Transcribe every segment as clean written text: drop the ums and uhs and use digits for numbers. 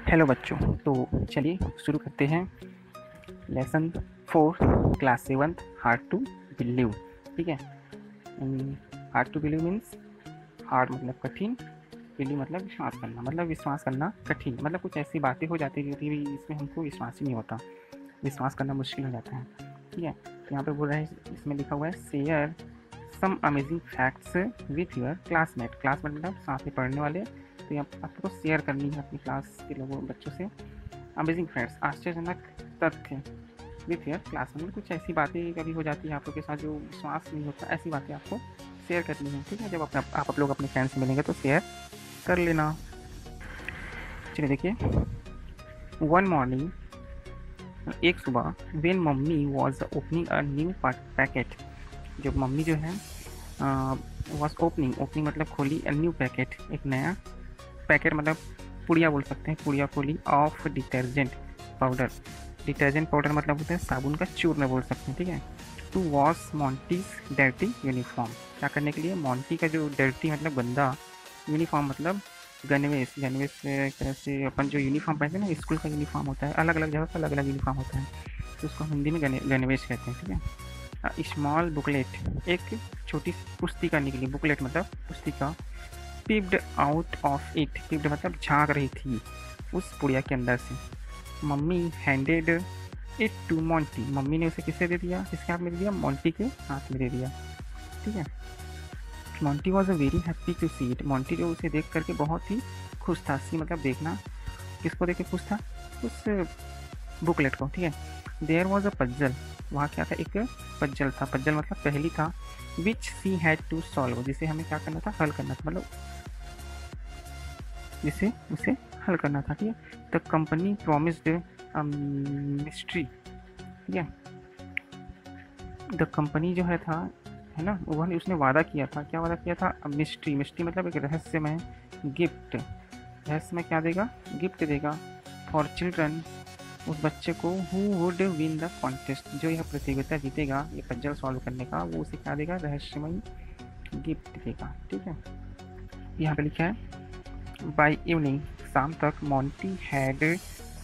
Hello बच्चों। तो चलिए शुरू करते हैं lesson 4 class 7 hard to believe. ठीक है। Hard to believe means hard मतलब कठिन, बिलीव मतलब विश्वास करना, मतलब विश्वास करना कठिन, मतलब कुछ ऐसी बातें हो जाती है इसमें हमको विश्वास ही नहीं होता, विश्वास करना मुश्किल हो जाता है। ठीक है। तो यहाँ पे बोल रहा है, इसमें लिखा हुआ है share some amazing facts with your classmate. Classmate मतलब साथ में पढ़ने वाले। तो यहाँ आपको शेयर करनी है अपनी क्लास के लोगों बच्चों से अमेजिंग फैक्ट्स, आश्चर्यजनक तथ्य विथ योर क्लास। मतलब कुछ ऐसी बातें कभी हो जाती है आप लोग के साथ जो विश्वास नहीं होता, ऐसी बातें आपको शेयर करनी है। ठीक है। जब आप लोग अपने फ्रेंड से मिलेंगे तो शेयर कर लेना। चलिए देखिए, वन मॉर्निंग, एक सुबह, when mummy was opening a new packet, जब मम्मी जो है वॉज ओपनिंग, ओपनिंग मतलब खोली, अ न्यू पैकेट, एक नया पैकेट मतलब पुड़िया बोल सकते हैं, पुड़िया खोली of detergent powder. Detergent powder मतलब होता है साबुन का चूर्ण बोल सकते हैं। ठीक है। टू वॉश मॉन्टीज डर्टी यूनिफॉर्म, क्या करने के लिए? मॉन्टी का जो डर्टी मतलब गंदा, यूनिफॉर्म मतलब गणवेश। गणवेश एक तरह से अपन जो यूनिफॉर्म पहनते हैं ना, स्कूल का यूनिफॉर्म होता है, अलग अलग जगह का अलग अलग यूनिफॉर्म होता है, तो उसको हिंदी में गणवेश कहते हैं। ठीक है। स्मॉल बुकलेट, एक छोटी पुस्तिका निकली, बुकलेट मतलब पुस्तिका। Peeped out of it, peeped मतलब झाँक रही थी उस पुड़िया के अंदर से। Mummy handed it to Monty, mummy ने उसे किसे दे दिया, किसके हाथ में दे दिया? मॉन्टी के हाथ में दे दिया। ठीक है। Monty was a very happy to see it, Monty जो उसे देख करके बहुत ही खुश था। सी मतलब देखना, किसको देख के खुश था? उस बुकलेट को। ठीक है। देयर वॉज अ पज्जल, वहाँ क्या था? एक पज्जल था, पज्जल मतलब पहली था। विच सी हैड टू सॉल्व, जिसे हमें क्या करना था? हल करना था, मतलब जिसे उसे हल करना था। ठीक है। The company promised mystery. ठीक है। द कंपनी जो है ना, वो उसने वादा किया था, क्या वादा किया था? मिस्ट्री, मिस्ट्री मतलब एक रहस्यमय गिफ्ट। रहस्य में क्या देगा? गिफ्ट देगा फॉर चिल्ड्रन, उस बच्चे को who would win the contest, जो यह प्रतियोगिता जीतेगा ये पजल सॉल्व करने का, वो उसे क्या देगा? रहस्यमय गिफ्ट देगा। ठीक है। यहाँ पे लिखा है बाई इवनिंग, शाम तक, मॉन्टी हैड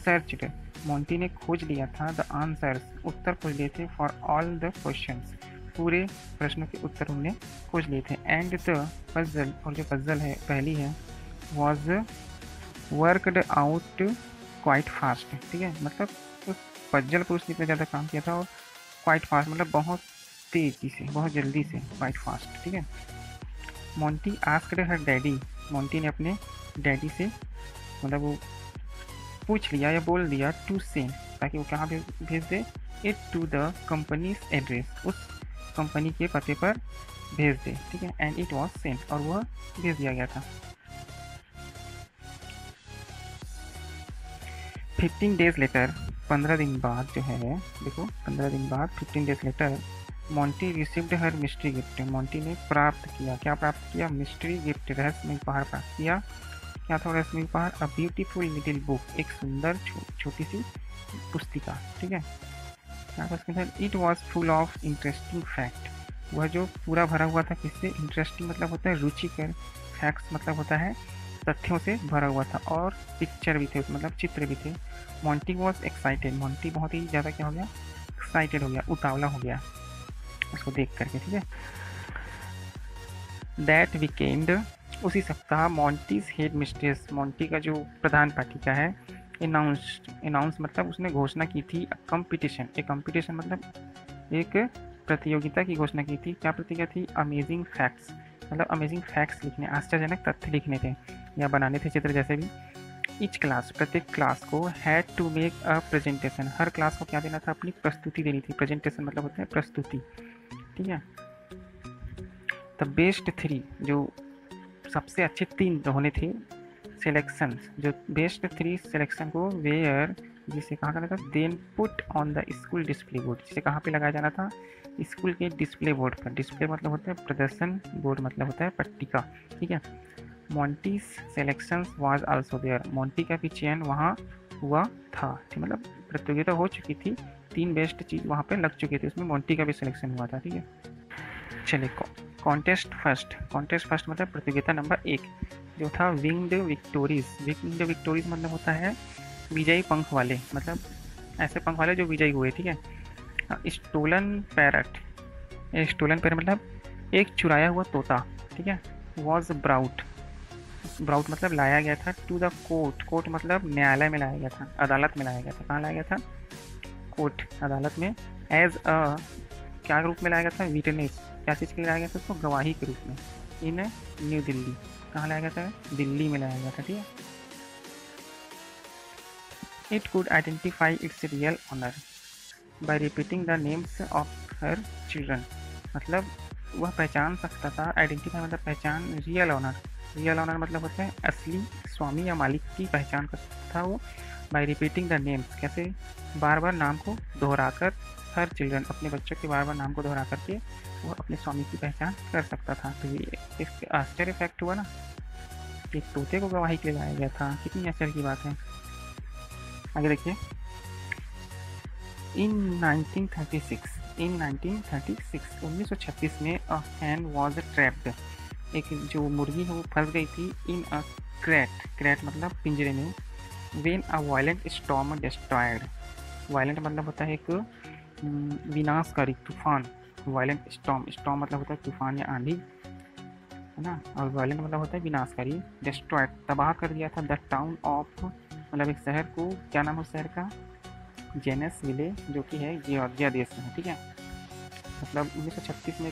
सर्च्ड, मॉन्टी ने खोज लिया था, द आंसर्स, उत्तर खोज लिए थे, फॉर ऑल द क्वेश्चंस, पूरे प्रश्नों के उत्तर उन्होंने खोज लिए थे। एंड द पजल, और जो पजल है पहली है, was worked out quite fast. ठीक है। मतलब उस पजल पर उसने इतना ज़्यादा काम किया था, और क्वाइट फास्ट मतलब बहुत तेजी से, बहुत जल्दी से, क्वाइट फास्ट। ठीक है। Monty asked her daddy, Monty ने अपने डैडी से मतलब वो पूछ लिया या बोल दिया, टू सेंड, ताकि वो कहाँ भेज दे? It to the company's address, उस कंपनी के पते पर भेज दे। ठीक है। एंड इट वॉज सेंट, और वह भेज दिया गया था। 15 डेज लेटर, 15 दिन बाद जो है, देखो 15 दिन बाद, 15 डेज लेटर, मॉन्टी रिसीव्ड हर मिस्ट्री गिफ्ट, मॉन्टी ने प्राप्त किया, क्या प्राप्त किया? मिस्ट्री गिफ्ट, रहस्यमय उपहार प्राप्त किया। क्या था रहस्यमय उपहार? अ ब्यूटीफुल लिटिल बुक, एक सुंदर छोटी सी पुस्तिका। ठीक है। क्या था उसके अंदर? It was full of interesting fact, वह जो पूरा भरा हुआ था किससे? इंटरेस्टिंग मतलब होता है रुचिकर, फैक्ट्स मतलब होता है तथ्यों से भरा हुआ था, और पिक्चर भी थे, मतलब चित्र भी थे। मॉन्टी वॉज एक्साइटेड, मॉन्टी बहुत ही ज़्यादा क्या हो गया? एक्साइटेड हो गया, उतावला हो गया उसको देख करके। ठीक है। दैट वीकेंड, उसी सप्ताह, मॉन्टीज हेड मिस्ट्रेस, मॉन्टी का जो प्रधान पाठिका है, अनाउंस मतलब उसने घोषणा की थी, कंपटीशन, एक कंपटीशन मतलब एक प्रतियोगिता की घोषणा की थी। क्या प्रतियोगिता थी? अमेजिंग फैक्ट्स, मतलब अमेजिंग फैक्ट्स लिखने, आश्चर्यजनक तथ्य लिखने थे या बनाने थे चित्र जैसे भी। ईच क्लास, प्रत्येक क्लास को, had to make a presentation, हर क्लास को क्या देना था? अपनी प्रस्तुति देनी थी। प्रेजेंटेशन मतलब होता है प्रस्तुति। ठीक है। द बेस्ट 3, जो सबसे अच्छे 3 होने थे सिलेक्शन, जो बेस्ट 3 सिलेक्शन को वेयर, जिसे कहाँ करना था? Then put on the school display board, जिसे कहाँ पे लगाया जाना था? स्कूल के डिस्प्ले बोर्ड पर। डिस्प्ले मतलब होता है प्रदर्शन, बोर्ड मतलब होता है पट्टिका। ठीक है। Monty's selection was also there, Monty का भी चयन वहाँ हुआ था। ठीक, मतलब प्रतियोगिता हो चुकी थी, 3 बेस्ट चीज़ वहाँ पे लग चुकी थी, उसमें मॉन्टी का भी सिलेक्शन हुआ था। ठीक है। चलिए, कॉन्टेस्ट फर्स्ट, कॉन्टेस्ट फर्स्ट मतलब प्रतियोगिता नंबर 1, जो था विंग्ड विक्टोरीज। विंग्ड विक्टोरीज मतलब होता है विजयी पंख वाले, मतलब ऐसे पंख वाले जो विजयी हुए, ठीक है। स्टोलन पैरट, स्टोलन पैरट मतलब एक चुराया हुआ तोता, ठीक है। वॉज ब्राउट, ब्राउट मतलब लाया गया था टू द कोर्ट, कोर्ट मतलब न्यायालय में लाया गया था, अदालत में लाया गया था। कहाँ लाया गया था? कोर्ट, अदालत में। एज अ क्या रूप में लाया गया था? विटनेस, क्या चीज़ के लिए लाया गया था उसको? गवाही के रूप में। इन न्यू दिल्ली, कहाँ लाया गया था? दिल्ली में लाया गया था, ठीक है। It could identify its real owner by repeating the names of her children, मतलब वह पहचान सकता था, आइडेंटिफाई मतलब पहचान, रियल ऑनर, रियल ऑनर मतलब होता है असली स्वामी या मालिक की पहचान कर सकता था वो। बाय रिपीटिंग द नेम्स, कैसे? बार बार नाम को दोहराकर, हर चिल्ड्रन अपने बच्चों के बार बार नाम को दोहरा करके वो अपने स्वामी की पहचान कर सकता था। तो ये एक आश्चर्य फैक्ट हुआ ना कि तोते को गवाही के लिए लाया गया था, कितनी आश्चर्य की बात है। आगे देखिए, इन 1936 में अ हैन वॉज ट्रैप्ड, एक जो मुर्गी है वो फंस गई थी इन अ क्रैट, क्रैट मतलब पिंजरे में। When a violent storm destroyed, violent मतलब होता है एक विनाशकारी तूफान, वायलेंट स्टॉर्म, स्टॉर्म मतलब होता है तूफान या आंधी, है ना। और वायलेंट मतलब होता है विनाशकारी। डिस्ट्रॉयड तबाह कर दिया था द टाउन ऑफ, मतलब एक शहर को, क्या नाम है उस शहर का? जेनस विले, जो कि है जॉर्जिया देश में है, ठीक है। मतलब 1936 में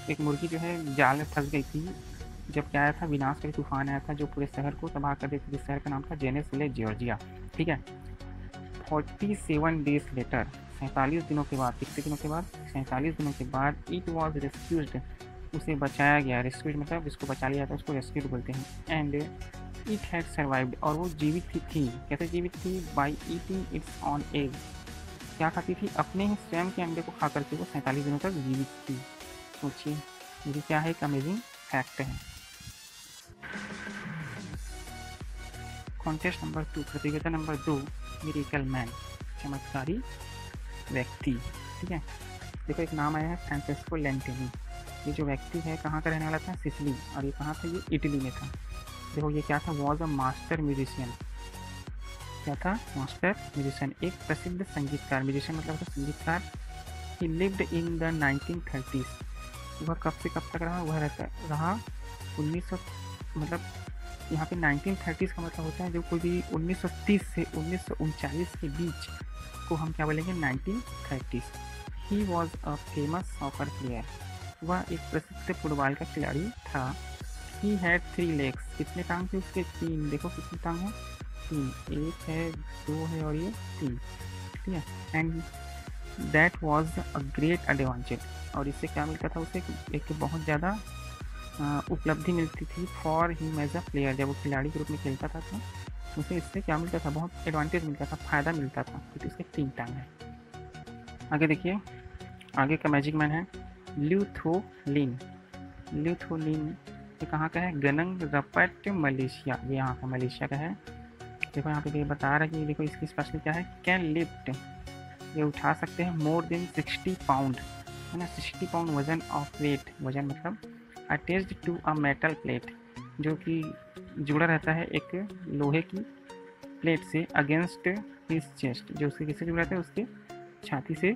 एक मुर्गी जो है जाल में फंस गई थी जब क्या आया था? विनाशकारी तूफान आया था जो पूरे शहर को तबाह कर दिया था, जिस शहर का नाम था जेनस विले जॉर्जिया, ठीक है। 47 डेज लेटर, 47 दिनों के बाद, कितने दिनों के बाद? 47 दिनों के बाद। इट वॉज रेस्क्यूड, उसे बचाया गया, रेस्क्यूड मतलब जिसको बचा लिया था उसको रेस्क्यूड बोलते हैं। एंड इट हैड सर्वाइव्ड, और वो जीवित थी। कैसे जीवित थी? By eating it's on egg, क्या खाती थी? अपने ही स्वयं के अंडे को खा करके वो 47 दिनों तक जीवित थी। सोचिए, ये क्या है? एक अमेजिंग फैक्ट है। कॉन्टेस्ट नंबर 2, प्रतियोगिता नंबर 2, मिरेकल मैन, चमत्कारी व्यक्ति, ठीक है। देखो एक नाम आया है फ्रांसेस्को लेंटेनी, ये जो व्यक्ति है कहाँ का रहने वाला था? सिसिली, और ये कहाँ था? ये इटली में था। देखो ये क्या था? वॉज अ मास्टर म्यूजिशियन, क्या था? मास्टर म्यूजिशियन, एक प्रसिद्ध संगीतकार, म्यूजिशियन मतलब होता संगीतकार। ही लिव्ड इन द 1930s, वह कब से कब तक रहा? वह रहा 1900, मतलब यहाँ पे 1930s का मतलब होता है जो कोई भी 1930 से 1939 के बीच को हम क्या बोलेंगे? 1930s। He was a famous soccer player, वह एक प्रसिद्ध फुटबॉल का खिलाड़ी था। ही हैड 3 लेग्स, कितने टांग थे उसके? 3, देखो कितनी टांग है? 3, एक है, 2 है और ये 3, ठीक है। And that was a great advantage, और इससे क्या मिलता था उसे? एक बहुत ज़्यादा उपलब्धि मिलती थी for him as a player, जब वो खिलाड़ी के रूप में खेलता था तो उसे इससे क्या मिलता था? बहुत एडवांटेज मिलता था, फ़ायदा मिलता था, क्योंकि उसके 3 टांग है। आगे देखिए, आगे का मैजिक मैन है ल्यूथोलिन। ल्यूथोलिन ये कहाँ का है? गनंग रपट मलेशिया, ये यहाँ का मलेशिया का है। देखो यहाँ पे ये बता रहा है कि देखो इसकी स्पेशल क्या है? कैन लिफ्ट, ये उठा सकते हैं मोर देन 60 पाउंड, है ना। 60 पाउंड वजन ऑफ वेट, वजन मतलब attached to a metal plate, जो कि जुड़ा रहता है एक लोहे की प्लेट से, अगेंस्ट हिज चेस्ट, जो उसके किससे जुड़ा रहता है? उसके छाती से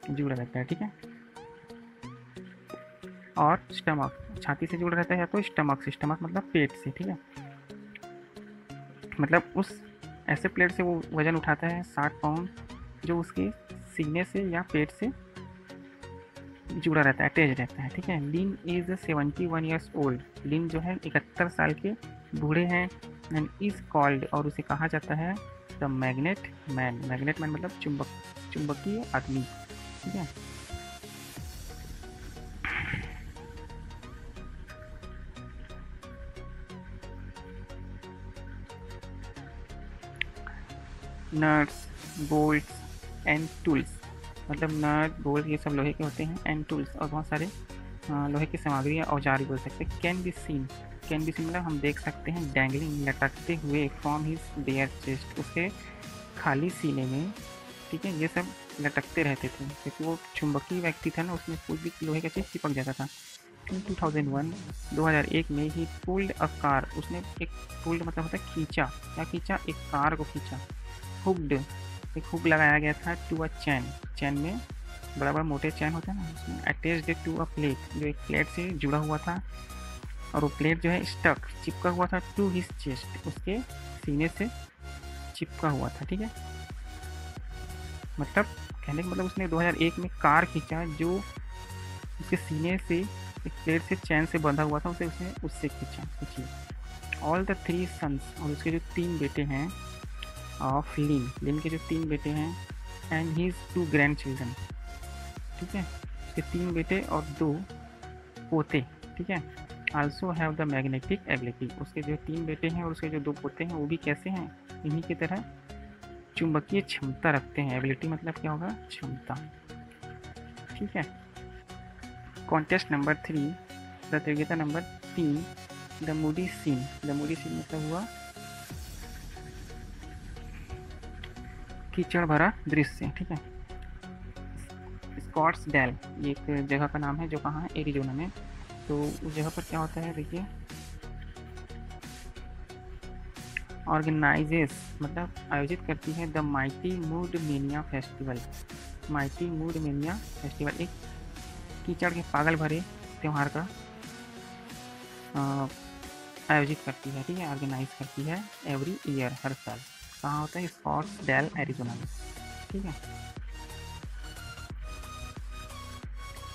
जुड़ा रहता है, ठीक है। और स्टमक, छाती से जुड़ा रहता है या तो स्टमक से, स्टमक मतलब पेट से, ठीक है। मतलब उस ऐसे प्लेट से वो वजन उठाता है 60 पाउंड, जो उसके सीने से या पेट से जुड़ा रहता है, अटैच रहता है, ठीक है। लिन इज 71 ईयर्स ओल्ड, लिन जो है 71 साल के बूढ़े हैं। एंड इज कॉल्ड, और उसे कहा जाता है the magnet man, magnet man मतलब चुंबकीय आदमी, ठीक है। नट्स, बोल्ट्स एंड टूल्स, मतलब नट बोल्ट ये सब लोहे के होते हैं, एंड टूल्स और बहुत सारे लोहे की सामग्री या औजार भी बोल सकते हैं। Can be seen, can be seen मतलब हम देख सकते हैं, डैंगलिंग लटकते हुए फ्रॉम हिज बेयर चेस्ट, उसके खाली सीने में, ठीक है। ये सब लटकते रहते थे क्योंकि वो चुंबकीय व्यक्ति था ना, उसमें कोई भी लोहे का चीज़ चिपक जाता था। इन 2001 में ही पुल्ड अ कार, उसने एक पुल्ड मतलब होता है खींचा, क्या खींचा, एक कार को खींचा। हुक्ड, एक हुक लगाया गया था टू अ चैन, चैन में बड़ा बड़ा मोटे चैन होता है ना, उसमें अटैच्ड टू अ प्लेट, जो एक प्लेट से जुड़ा हुआ था, और वो प्लेट जो है स्टक चिपका हुआ था टू हिज चेस्ट, उसके सीने से चिपका हुआ था। ठीक है, मतलब कहने का मतलब उसने 2001 में कार खींचा जो उसके सीने से एक प्लेट से चैन से बंधा हुआ था, उसे उसने उससे खींचा। सोचिए, ऑल द 3 सन्स, और उसके जो 3 बेटे हैं ऑफ लिन, लिन के जो 3 बेटे हैं, एंड हीज 2 ग्रैंड चिल्ड्रन, ठीक है, उसके 3 बेटे और 2 पोते, ठीक है, also have the magnetic ability, उसके जो 3 बेटे हैं और उसके जो 2 पोते हैं वो भी कैसे हैं, इन्हीं की तरह चुंबकीय क्षमता रखते हैं। एबिलिटी मतलब क्या होगा, क्षमता। ठीक है, कॉन्टेस्ट नंबर 3, प्रतियोगिता number 3, the muddy scene. The muddy scene मतलब हुआ कीचड़ भरा दृश्य। ठीक है, स्कॉट्सडेल ये एक जगह का नाम है जो कहाँ है, एरिजोना में। तो उस जगह पर क्या होता है, देखिए, ऑर्गेनाइजेस मतलब आयोजित करती है the mighty mood mania festival. Mighty mood mania festival एक कीचड़ के पागल भरे त्यौहार का आयोजित करती है। ठीक है, ऑर्गेनाइज करती है एवरी ईयर, हर साल। कहाँ होता है, स्कॉट्सडेल एरिजोना में। ठीक है,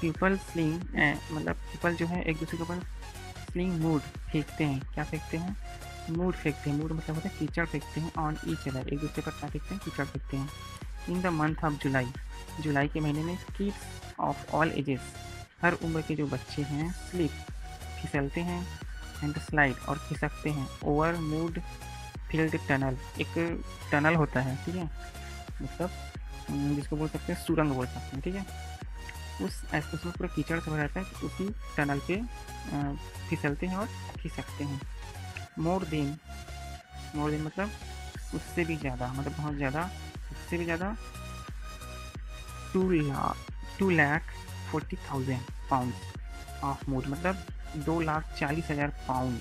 पीपल स्लिंग मतलब पीपल जो है एक दूसरे के ऊपर स्लिंग मूड फेंकते हैं। क्या फेंकते हैं, मूड फेंकते हैं। मूड मतलब होता है कीचड़ फेंकते हैं ऑन ईच अदर, एक दूसरे पर क्या फेंकते हैं, कीचड़ फेंकते हैं। In the month of July, जुलाई के महीने में किड्स ऑफ ऑल एजेस, हर उम्र के जो बच्चे हैं, स्लिप फिसलते हैं, एंड स्लाइड और खिसकते हैं, ओवर मूड फील्ड टनल, एक टनल होता है। ठीक है, मतलब जिसको बोल सकते हैं सुरंग बोल सकते हैं। ठीक है, उसमें पूरा कीचड़ से भरा रहता है, उसी टनल पे फिसलते हैं और खिसकते हैं। मोर देन मतलब उससे भी ज़्यादा, मतलब बहुत ज़्यादा, उससे भी ज़्यादा 2,40,000 पाउंड ऑफ मूड, मतलब 2,40,000 पाउंड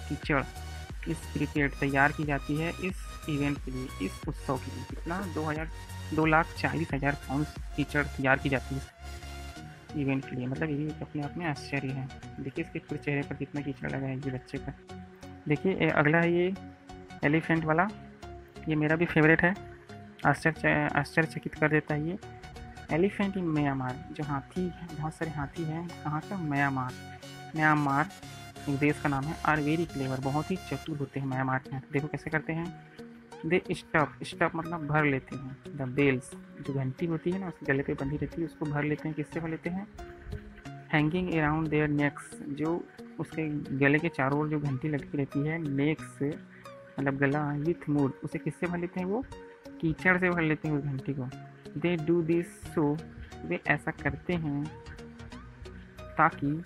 कीचड़ इस प्रिपेयर तैयार की जाती है इस इवेंट के लिए, इस उत्सव के लिए। कितना, 2,40,000 पाउंड कीचड़ तैयार की जाती है इस इवेंट के लिए। मतलब ये अपने आप में आश्चर्य है। देखिए इसके पूरे चेहरे पर कितना कीचड़ लगा है ये बच्चे का। देखिए अगला है ये एलिफेंट वाला, ये मेरा भी फेवरेट है, आश्चर्यचकित कर देता है ये। एलिफेंट इन म्यांमार, जो हाथी है, बहुत सारे हाथी हैं, कहाँ का, म्यांमार एक देश का नाम है। आर वेरी क्लेवर, बहुत ही चतुर होते हैं म्यांमार के। देखो कैसे करते हैं, दे स्टफ मतलब भर लेते हैं, द बेल्स, जो घंटी होती है ना उसके गले पे बंधी रहती है, उसको भर लेते हैं। किससे भर लेते हैं, हैंगिंग अराउंड देयर नेक्स, जो उसके गले के चारों ओर जो घंटी लटकी रहती है, नेक से मतलब गला, विथ मूड, उसे किससे भर लेते हैं, वो कीचड़ से भर लेते हैं उस घंटी को। दे डू दिस सो, वे ऐसा करते हैं ताकि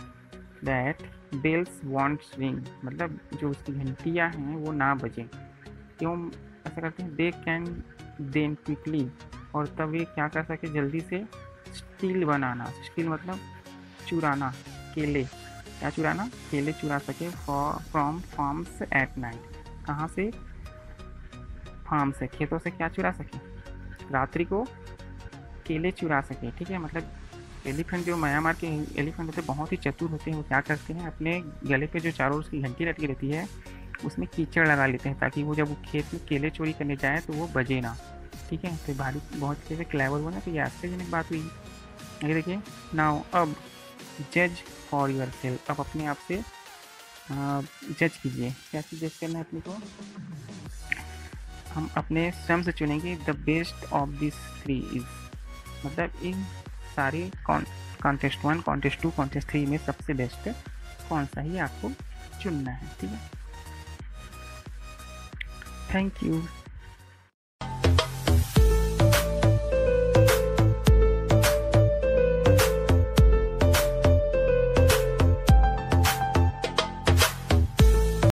दैट बेल्स वॉन्ट रिंग, मतलब जो उसकी घंटियाँ हैं वो ना बजें। क्यों ऐसा करते हैं, दे कैन देन क्विकली, और तब वे क्या कर सके, जल्दी से स्टील बनाना, स्टील मतलब चुराना, केले, क्या चुराना, केले चुरा सके फ्रॉम फार्म्स एट नाइट, कहाँ से, फार्म से, खेतों से क्या चुरा सके, रात्रि को केले चुरा सके। ठीक है, मतलब एलिफेंट, जो म्यांमार के एलिफेंट होते हैं बहुत ही चतुर होते हैं। वो क्या करते हैं, अपने गले पे जो चारों उसकी घंटी लटकी रहती है उसमें कीचड़ लगा लेते हैं, ताकि वो जब वो खेत में केले चोरी करने जाए तो वो बजे ना। ठीक है, तो भारी बहुत से क्लेवर हुआ ना, तो ये आश्चर्यजनक बात हुई। ये देखिए, नाउ अब जज फॉर योर सेल्फ, अब अपने आप से जज कीजिए। क्या चीज़ जज करना है अपने को, हम अपने स्वयं से चुनेंगे the best of this 3 is, मतलब इन सारे कॉन्टेस्ट 1, कॉन्टेस्ट 2, कॉन्टेस्ट 3 में सबसे बेस्ट कौन सा ही आपको चुनना है। ठीक है, थैंक यू।